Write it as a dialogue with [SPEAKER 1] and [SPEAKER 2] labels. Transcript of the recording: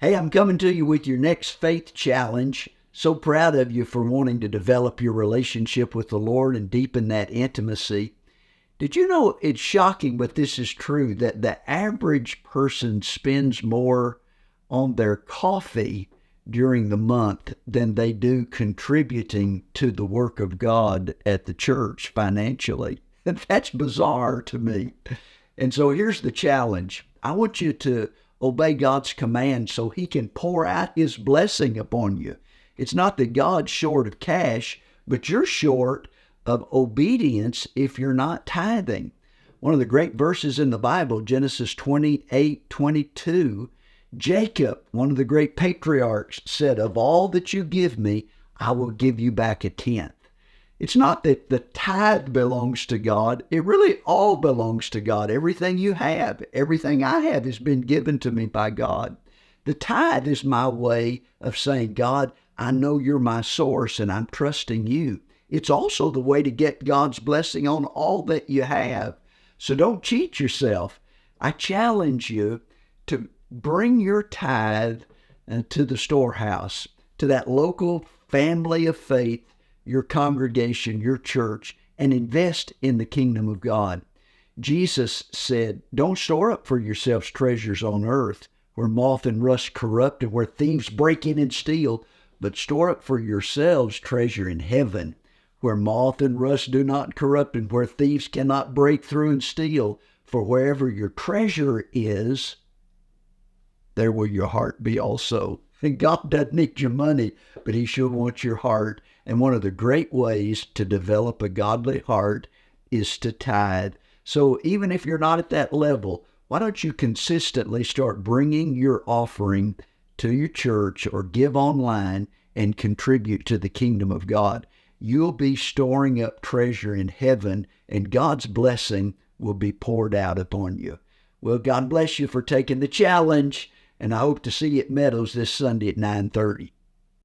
[SPEAKER 1] Hey, I'm coming to you with your next faith challenge. So proud of you for wanting to develop your relationship with the Lord and deepen that intimacy. Did you know it's shocking, but this is true, that the average person spends more on their coffee during the month than they do contributing to the work of God at the church financially? That's bizarre to me. And so here's the challenge. I want you to obey God's command so he can pour out his blessing upon you. It's not that God's short of cash, but you're short of obedience if you're not tithing. One of the great verses in the Bible, Genesis 28:22, Jacob, one of the great patriarchs, said, "Of all that you give me, I will give you back a tenth." It's not that the tithe belongs to God. It really all belongs to God. Everything you have, everything I have has been given to me by God. The tithe is my way of saying, God, I know you're my source and I'm trusting you. It's also the way to get God's blessing on all that you have. So don't cheat yourself. I challenge you to bring your tithe to the storehouse, to that local family of faith, your congregation, your church, and invest in the kingdom of God. Jesus said, don't store up for yourselves treasures on earth where moth and rust corrupt and where thieves break in and steal, but store up for yourselves treasure in heaven where moth and rust do not corrupt and where thieves cannot break through and steal. For wherever your treasure is, there will your heart be also. And God doesn't need your money, but he sure wants your heart. And one of the great ways to develop a godly heart is to tithe. So even if you're not at that level, why don't you consistently start bringing your offering to your church or give online and contribute to the kingdom of God? You'll be storing up treasure in heaven, and God's blessing will be poured out upon you. Well, God bless you for taking the challenge, and I hope to see you at Meadows this Sunday at 9:30.